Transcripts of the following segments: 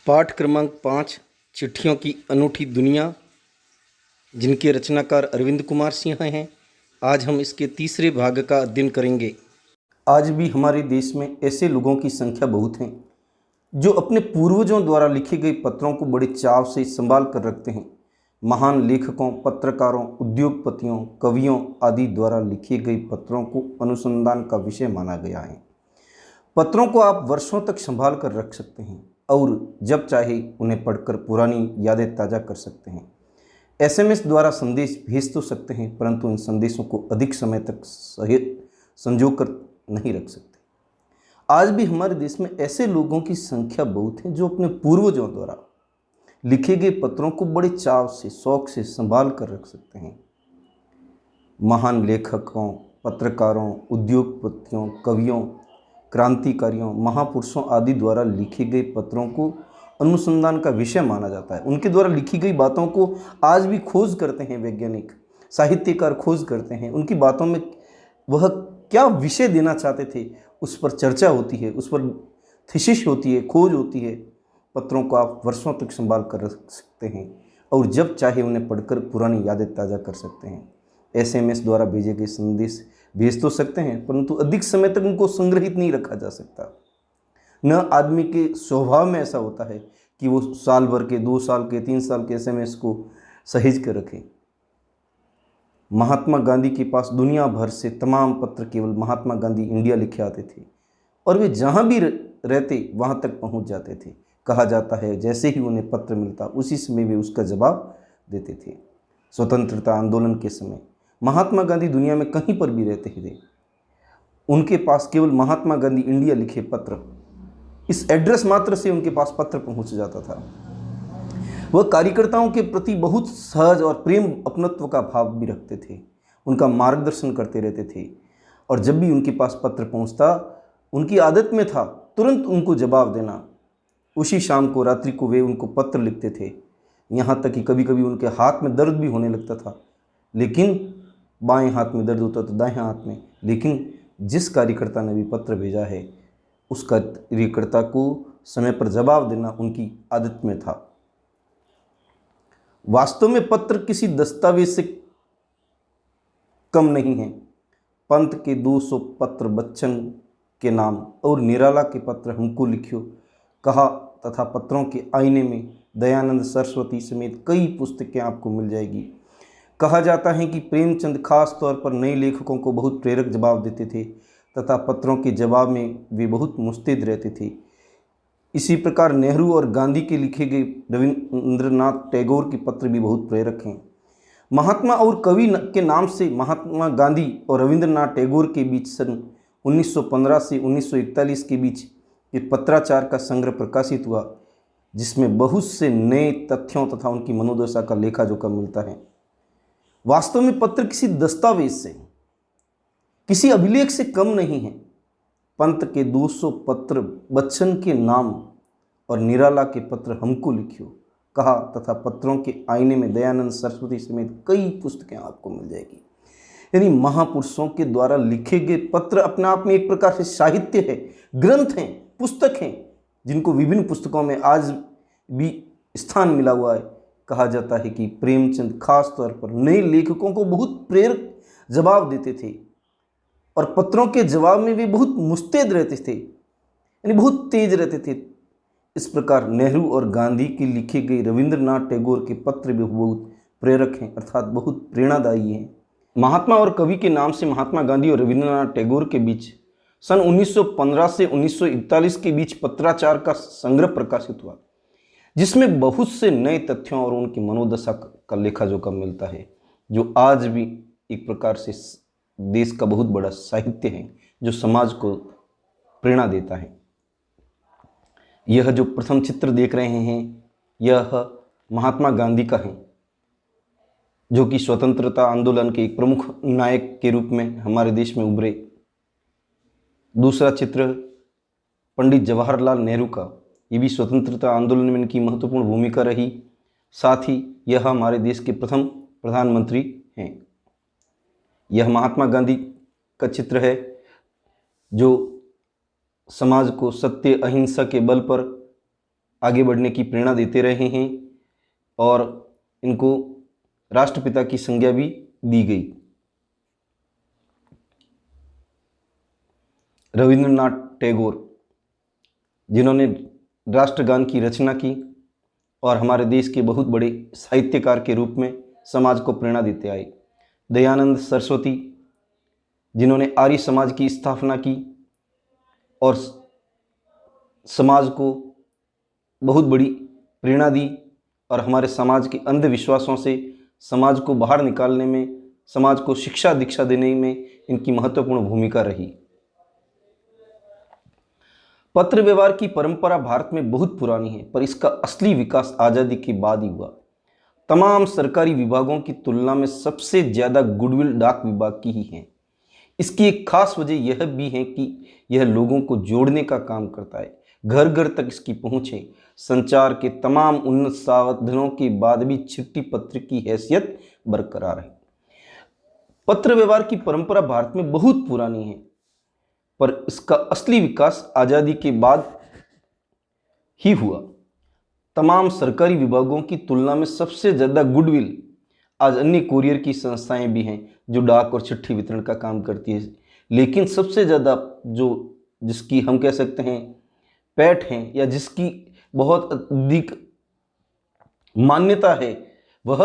पाठ क्रमांक 5 चिट्ठियों की अनूठी दुनिया, जिनके रचनाकार अरविंद कुमार सिंह हैं। आज हम इसके तीसरे भाग का अध्ययन करेंगे। आज भी हमारे देश में ऐसे लोगों की संख्या बहुत हैं जो अपने पूर्वजों द्वारा लिखे गए पत्रों को बड़े चाव से संभाल कर रखते हैं। महान लेखकों, पत्रकारों, उद्योगपतियों, कवियों आदि द्वारा लिखे गए पत्रों को अनुसंधान का विषय माना गया है। पत्रों को आप वर्षों तक संभाल कर रख सकते हैं और जब चाहे उन्हें पढ़कर पुरानी यादें ताज़ा कर सकते हैं। एसएमएस द्वारा संदेश भेज तो सकते हैं, परंतु इन संदेशों को अधिक समय तक संजो कर नहीं रख सकते। आज भी हमारे देश में ऐसे लोगों की संख्या बहुत है जो अपने पूर्वजों द्वारा लिखे गए पत्रों को बड़े चाव से, शौक से संभाल कर रख सकते हैं। महान लेखकों, पत्रकारों, उद्योगपतियों, कवियों, क्रांतिकारियों, महापुरुषों आदि द्वारा लिखे गए पत्रों को अनुसंधान का विषय माना जाता है। उनके द्वारा लिखी गई बातों को आज भी खोज करते हैं वैज्ञानिक, साहित्यकार खोज करते हैं। उनकी बातों में वह क्या विषय देना चाहते थे उस पर चर्चा होती है, उस पर थीसिस होती है, खोज होती है। पत्रों को आप वर्षों तक संभाल कर रख सकते हैं और जब चाहे उन्हें पढ़कर पुरानी यादें ताज़ा कर सकते हैं। एसएमएस द्वारा भेजे गए संदेश भेज तो सकते हैं, परंतु अधिक समय तक उनको संग्रहित नहीं रखा जा सकता। न आदमी के स्वभाव में ऐसा होता है कि वो साल भर के, 2 साल के, 3 साल के एसएमएस को सहेज कर रखे। महात्मा गांधी के पास दुनिया भर से तमाम पत्र केवल महात्मा गांधी इंडिया लिखे आते थे और वे जहाँ भी रहते वहाँ तक पहुँच जाते थे। कहा जाता है जैसे ही उन्हें पत्र मिलता उसी समय वे उसका जवाब देते थे। स्वतंत्रता आंदोलन के समय महात्मा गांधी दुनिया में कहीं पर भी रहते थे, उनके पास केवल महात्मा गांधी इंडिया लिखे पत्र, इस एड्रेस मात्र से उनके पास पत्र पहुंच जाता था। वह कार्यकर्ताओं के प्रति बहुत सहज और प्रेम अपनत्व का भाव भी रखते थे, उनका मार्गदर्शन करते रहते थे और जब भी उनके पास पत्र पहुंचता उनकी आदत में था तुरंत उनको जवाब देना। उसी शाम को, रात्रि को वे उनको पत्र लिखते थे। यहाँ तक कि कभी कभी उनके हाथ में दर्द भी होने लगता था, लेकिन बाएं हाथ में दर्द होता तो दाएं हाथ में, लेकिन जिस कार्यकर्ता ने भी पत्र भेजा है उस कार्यकर्ता को समय पर जवाब देना उनकी आदत में था। वास्तव में पत्र किसी दस्तावेज से कम नहीं है। पंत के 200 पत्र बच्चन के नाम और निराला के पत्र हमको लिखियो कहा तथा पत्रों के आईने में दयानंद सरस्वती समेत कई पुस्तकें आपको मिल जाएगी। कहा जाता है कि प्रेमचंद खास तौर पर नए लेखकों को बहुत प्रेरक जवाब देते थे तथा पत्रों के जवाब में वे बहुत मुस्तैद रहते थे। इसी प्रकार नेहरू और गांधी के लिखे गए रविंद्रनाथ टैगोर के पत्र भी बहुत प्रेरक हैं। महात्मा और कवि के नाम से महात्मा गांधी और रविंद्रनाथ टैगोर के बीच सन 1915 से 1941 के बीच एक पत्राचार का संग्रह प्रकाशित हुआ, जिसमें बहुत से नए तथ्यों तथा उनकी मनोदशा का लेखा जोखा मिलता है। वास्तव में पत्र किसी दस्तावेज से, किसी अभिलेख से कम नहीं है। पंत के 200 पत्र बच्चन के नाम और निराला के पत्र हमको लिखियो कहा तथा पत्रों के आईने में दयानंद सरस्वती समेत कई पुस्तकें आपको मिल जाएगी। यानी महापुरुषों के द्वारा लिखे गए पत्र अपने आप में एक प्रकार से साहित्य है, ग्रंथ हैं, पुस्तक हैं, जिनको विभिन्न पुस्तकों में आज भी स्थान मिला हुआ है। कहा जाता है कि प्रेमचंद खास तौर पर नए लेखकों को बहुत प्रेरक जवाब देते थे और पत्रों के जवाब में वे बहुत मुस्तैद रहते थे, यानी बहुत तेज रहते थे। इस प्रकार नेहरू और गांधी के लिखे गए रविंद्रनाथ टैगोर के पत्र भी बहुत प्रेरक हैं, अर्थात बहुत प्रेरणादायी हैं। महात्मा और कवि के नाम से महात्मा गांधी और रविंद्रनाथ टैगोर के बीच सन 1915 से 1941 के बीच पत्राचार का संग्रह प्रकाशित हुआ, जिसमें बहुत से नए तथ्यों और उनकी मनोदशा का लेखा जोखा मिलता है, जो आज भी एक प्रकार से देश का बहुत बड़ा साहित्य है, जो समाज को प्रेरणा देता है। यह जो प्रथम चित्र देख रहे हैं यह महात्मा गांधी का है, जो कि स्वतंत्रता आंदोलन के एक प्रमुख नायक के रूप में हमारे देश में उभरे। दूसरा चित्र पंडित जवाहरलाल नेहरू का, ये भी स्वतंत्रता आंदोलन में इनकी महत्वपूर्ण भूमिका रही। साथ ही यह हमारे देश के प्रथम प्रधानमंत्री हैं। यह महात्मा गांधी का चित्र है, जो समाज को सत्य अहिंसा के बल पर आगे बढ़ने की प्रेरणा देते रहे हैं और इनको राष्ट्रपिता की संज्ञा भी दी गई। रविंद्रनाथ टैगोर, जिन्होंने राष्ट्रगान की रचना की और हमारे देश के बहुत बड़े साहित्यकार के रूप में समाज को प्रेरणा देते आए। दयानंद सरस्वती, जिन्होंने आर्य समाज की स्थापना की और समाज को बहुत बड़ी प्रेरणा दी और हमारे समाज के अंधविश्वासों से समाज को बाहर निकालने में, समाज को शिक्षा दीक्षा देने में इनकी महत्वपूर्ण भूमिका रही। पत्र व्यवहार की परंपरा भारत में बहुत पुरानी है, पर इसका असली विकास आज़ादी के बाद ही हुआ। तमाम सरकारी विभागों की तुलना में सबसे ज़्यादा गुडविल डाक विभाग की ही है। इसकी एक खास वजह यह भी है कि यह लोगों को जोड़ने का काम करता है। घर घर तक इसकी पहुँच है। संचार के तमाम उन्नत साधनों के बाद भी चिट्ठी पत्र की हैसियत बरकरार है। पत्र व्यवहार की परंपरा भारत में बहुत पुरानी है, पर इसका असली विकास आज़ादी के बाद ही हुआ। तमाम सरकारी विभागों की तुलना में सबसे ज़्यादा गुडविल आज अन्य कुरियर की संस्थाएं भी हैं जो डाक और चिट्ठी वितरण का काम करती है, लेकिन सबसे ज़्यादा जिसकी हम कह सकते हैं पैठ हैं या जिसकी बहुत अधिक मान्यता है वह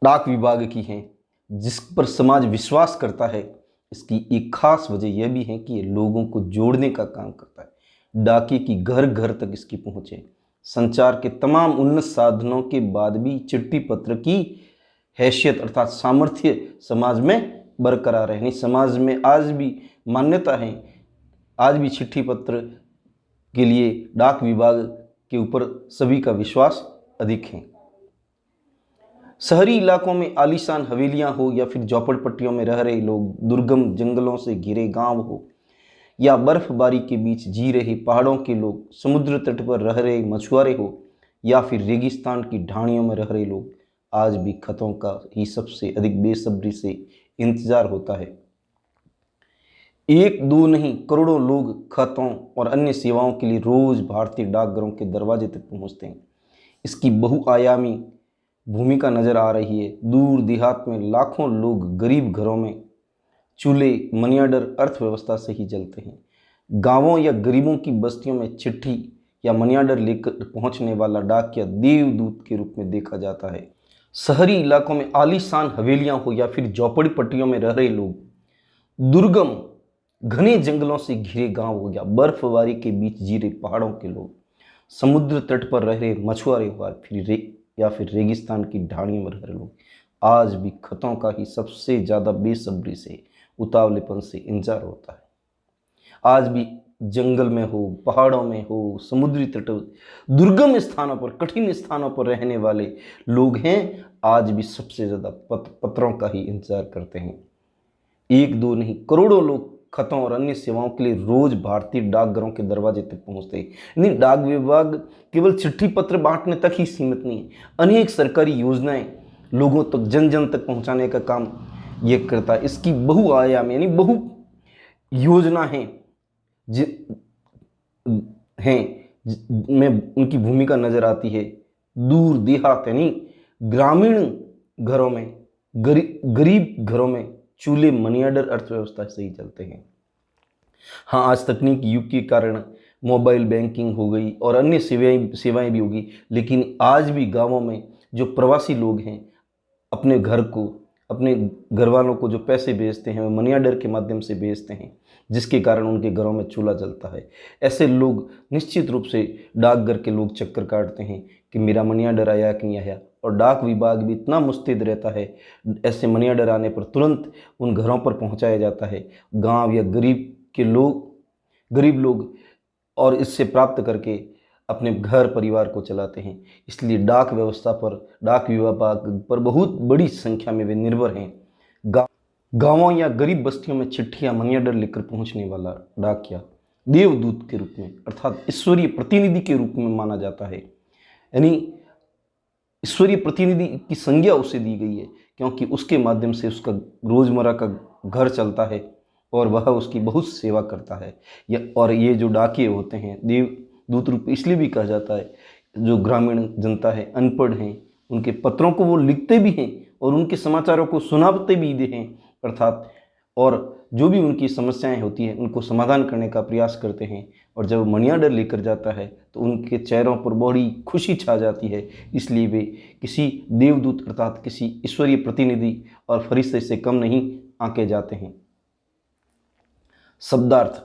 डाक विभाग की है, जिस पर समाज विश्वास करता है। इसकी एक खास वजह यह भी है कि ये लोगों को जोड़ने का काम करता है। डाकिए की घर घर तक इसकी पहुँच है। संचार के तमाम उन्नत साधनों के बाद भी चिट्ठी पत्र की हैसियत अर्थात सामर्थ्य समाज में बरकरार है। समाज में आज भी मान्यता है, आज भी चिट्ठी पत्र के लिए डाक विभाग के ऊपर सभी का विश्वास अधिक है। शहरी इलाकों में आलीशान हवेलियां हो या फिर झोपड़पट्टियों में रह रहे लोग, दुर्गम जंगलों से घिरे गांव हो या बर्फबारी के बीच जी रहे पहाड़ों के लोग, समुद्र तट पर रह रहे मछुआरे हो या फिर रेगिस्तान की ढाणियों में रह रहे लोग, आज भी खतों का ही सबसे अधिक बेसब्री से इंतजार होता है। एक दो नहीं, करोड़ों लोग खतों और अन्य सेवाओं के लिए रोज भारतीय डाकघरों के दरवाजे तक पहुंचते हैं। इसकी बहुआयामी भूमिका नजर आ रही है। दूर देहात में लाखों लोग गरीब घरों में चूल्हे मनी ऑर्डर अर्थव्यवस्था से ही जलते हैं। गांवों या गरीबों की बस्तियों में चिट्ठी या मनी ऑर्डर लेकर पहुंचने वाला डाकिया देवदूत के रूप में देखा जाता है। शहरी इलाकों में आलीशान हवेलियां हो या फिर झोपड़ी पट्टियों में रह रहे लोग, दुर्गम घने जंगलों से घिरे गांव हो या बर्फबारी के बीच जी रहे पहाड़ों के लोग, समुद्र तट पर रह रहे मछुआरे या फिर रेगिस्तान की ढाणियों में रह रहे लोग, आज भी खतों का ही सबसे ज़्यादा बेसब्री से, उतावलेपन से इंतजार होता है। आज भी जंगल में हो, पहाड़ों में हो, समुद्री तट, दुर्गम स्थानों पर, कठिन स्थानों पर रहने वाले लोग हैं, आज भी सबसे ज़्यादा पत्रों का ही इंतजार करते हैं। एक दो नहीं, करोड़ों लोग खतों और अन्य सेवाओं के लिए रोज भारतीय डाकघरों के दरवाजे तक पहुंचते हैं। यानी डाक विभाग केवल चिट्ठी पत्र बांटने तक ही सीमित नहीं है, अनेक सरकारी योजनाएं लोगों तक, जन जन तक पहुंचाने का काम ये करता है। इसकी बहुआयाम यानी बहु योजना में उनकी भूमिका नजर आती है। दूर देहात यानी ग्रामीण घरों में, गरीब घरों में चूल्हे मनी ऑर्डर अर्थव्यवस्था से ही चलते हैं। हाँ, आज तकनीक युग के कारण मोबाइल बैंकिंग हो गई और अन्य सेवाएं भी होगी, लेकिन आज भी गांवों में जो प्रवासी लोग हैं अपने घर को, अपने घर वालों को जो पैसे भेजते हैं वो मनी ऑर्डर के माध्यम से भेजते हैं, जिसके कारण उनके घरों में चूल्हा जलता है। ऐसे लोग निश्चित रूप से डाकघर के लोग चक्कर काटते हैं कि मेरा मनी ऑर्डर आया कि नहीं आया, और डाक विभाग भी इतना मुस्तैद रहता है, ऐसे मनी ऑर्डर आने पर तुरंत उन घरों पर पहुंचाया जाता है। गांव या गरीब लोग और इससे प्राप्त करके अपने घर परिवार को चलाते हैं। इसलिए डाक व्यवस्था पर, डाक विभाग पर बहुत बड़ी संख्या में वे निर्भर हैं। गांवों या गरीब बस्तियों में चिट्ठियाँ मनी ऑर्डर लेकर पहुँचने वाला डाकिया देवदूत के रूप में अर्थात ईश्वरीय प्रतिनिधि के रूप में माना जाता है। यानी ईश्वरीय प्रतिनिधि की संज्ञा उसे दी गई है, क्योंकि उसके माध्यम से उसका रोजमर्रा का घर चलता है और वह उसकी बहुत सेवा करता है। और ये जो डाकिये होते हैं, देवदूत रूप इसलिए भी कहा जाता है, जो ग्रामीण जनता है, अनपढ़ हैं, उनके पत्रों को वो लिखते भी हैं और उनके समाचारों को सुनाते भी हैं, अर्थात और जो भी उनकी समस्याएं होती हैं उनको समाधान करने का प्रयास करते हैं। और जब मणियाडर लेकर जाता है तो उनके चेहरों पर बड़ी खुशी छा जाती है, इसलिए वे किसी देवदूत अर्थात किसी ईश्वरीय प्रतिनिधि और फरिश्ते से कम नहीं आंके जाते हैं। शब्दार्थ: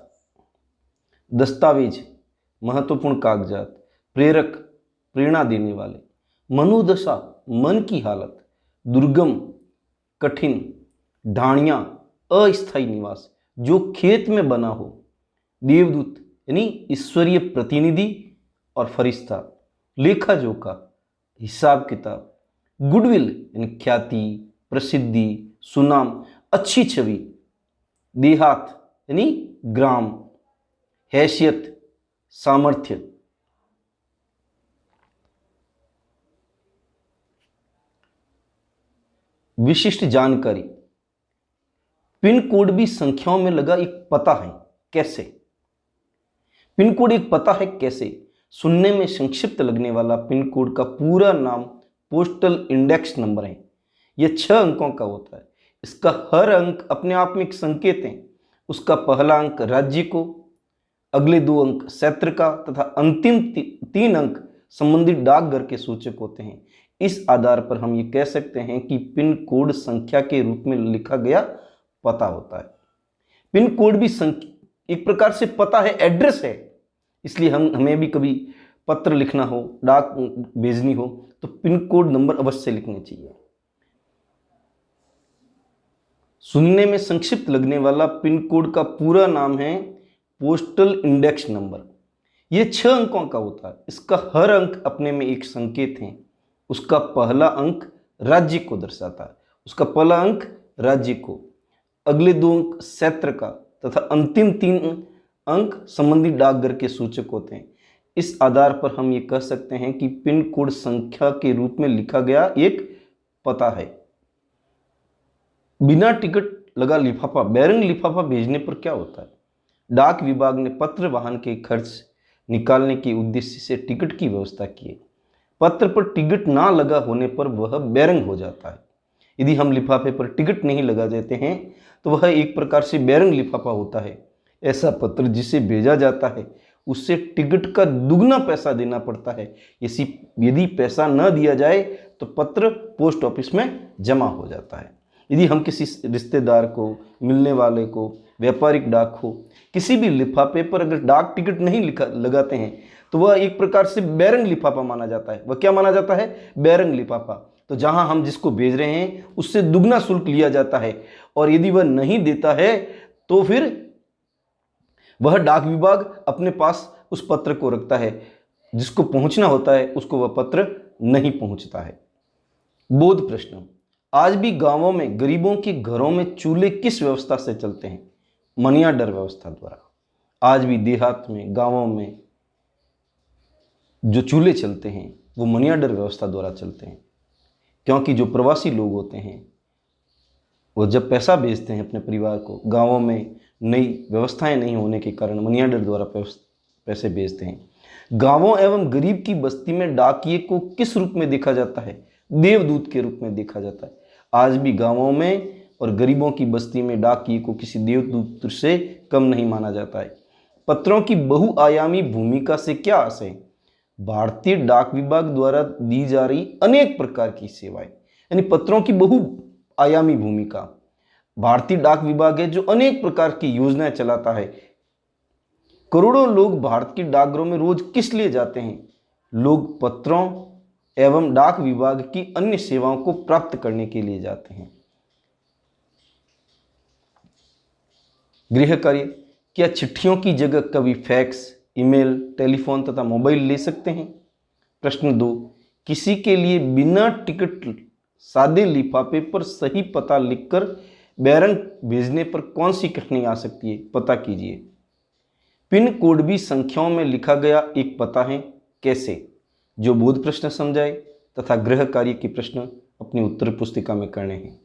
दस्तावेज, महत्वपूर्ण कागजात, प्रेरक, प्रेरणा देने वाले, मनोदशा, मन की हालत, दुर्गम, कठिन, ढाणिया, अस्थायी निवास, जो खेत में बना हो, देवदूत यानी ईश्वरीय प्रतिनिधि और फरिश्ता, लेखा जोखा, हिसाब किताब, गुडविल यानी ख्याति, प्रसिद्धि, सुनाम, अच्छी छवि, देहात यानी ग्राम, हैसियत, सामर्थ्य। विशिष्ट जानकारी: पिन कोड भी संख्याओं में लगा एक पता है। कैसे? पिन कोड एक पता है कैसे? सुनने में संक्षिप्त लगने वाला पिन कोड का पूरा नाम पोस्टल इंडेक्स नंबर है। यह 6 अंकों का होता है। इसका हर अंक अपने आप में एक संकेत है। उसका पहला अंक राज्य को, अगले 2 अंक क्षेत्र का तथा अंतिम 3 अंक संबंधित डाकघर के सूचक होते हैं। इस आधार पर हम ये कह सकते हैं कि पिन कोड संख्या के रूप में लिखा गया पता होता है। पिन कोड भी एक प्रकार से पता है, एड्रेस है। इसलिए हमें भी कभी पत्र लिखना हो, डाक भेजनी हो तो पिन कोड नंबर अवश्य लिखने चाहिए। सुनने में संक्षिप्त लगने वाला पिन कोड का पूरा नाम है पोस्टल इंडेक्स नंबर। यह 6 अंकों का होता है। इसका हर अंक अपने में एक संकेत है। उसका पहला अंक राज्य को दर्शाता है, उसका पहला अंक राज्य को, अगले 2 अंक क्षेत्र का तथा अंतिम 3 अंक संबंधित डाकघर के सूचक होते हैं। इस आधार पर हम ये कह सकते हैं कि पिन कोड संख्या के रूप में लिखा गया एक पता है। बिना टिकट लगा लिफाफा, बैरंग लिफाफा भेजने पर क्या होता है? डाक विभाग ने पत्र वाहन के खर्च निकालने के उद्देश्य से टिकट की व्यवस्था की है। पत्र पर टिकट ना लगा होने पर वह बैरंग हो जाता है। यदि हम लिफाफे पर टिकट नहीं लगा देते हैं तो वह एक प्रकार से बैरंग लिफाफा होता है। ऐसा पत्र जिसे भेजा जाता है उससे टिकट का दुगना पैसा देना पड़ता है। यदि पैसा न दिया जाए तो पत्र पोस्ट ऑफिस में जमा हो जाता है। यदि हम किसी रिश्तेदार को, मिलने वाले को, व्यापारिक डाक हो, किसी भी लिफाफे पर अगर डाक टिकट नहीं लगाते हैं तो वह एक प्रकार से बैरंग लिफाफा माना जाता है। वह क्या माना जाता है? बैरंग लिफाफा। तो जहां हम जिसको भेज रहे हैं उससे दुगना शुल्क लिया जाता है और यदि वह नहीं देता है तो फिर वह डाक विभाग अपने पास उस पत्र को रखता है। जिसको पहुंचना होता है उसको वह पत्र नहीं पहुंचता है। बोध प्रश्न: आज भी गांवों में गरीबों के घरों में चूल्हे किस व्यवस्था से चलते हैं? मनियाडर व्यवस्था द्वारा। आज भी देहात में, गांवों में जो चूल्हे चलते हैं वो मनियाडर व्यवस्था द्वारा चलते हैं, क्योंकि जो प्रवासी लोग होते हैं वो जब पैसा भेजते हैं अपने परिवार को, गांवों में नई व्यवस्थाएं नहीं होने के कारण मनियाडर द्वारा पैसे भेजते हैं। गांवों एवं गरीब की बस्ती में डाकिये को किस रूप में देखा जाता है? देवदूत के रूप में देखा जाता है। आज भी गांवों में और गरीबों की बस्ती में डाकिये को किसी देवदूत से कम नहीं माना जाता है। पत्रों की बहुआयामी भूमिका से क्या आशय? भारतीय डाक विभाग द्वारा दी जा रही अनेक प्रकार की सेवाएं, यानी पत्रों की बहुआयामी भूमिका। भारतीय डाक विभाग है जो अनेक प्रकार की योजनाएं चलाता है। करोड़ों लोग भारत के डाकघरों में रोज किस लिए जाते हैं? लोग पत्रों एवं डाक विभाग की अन्य सेवाओं को प्राप्त करने के लिए जाते हैं। गृह कार्य: क्या चिट्ठियों की जगह कभी फैक्स, ईमेल, टेलीफोन तथा मोबाइल ले सकते हैं? प्रश्न 2: किसी के लिए बिना टिकट सादे लिफाफे पर सही पता लिखकर बैरंग भेजने पर कौन सी कठिनाई आ सकती है? पता कीजिए। पिन कोड भी संख्याओं में लिखा गया एक पता है। कैसे? जो बोध प्रश्न समझाए तथा गृह कार्य के प्रश्न अपनी उत्तर पुस्तिका में करने हैं।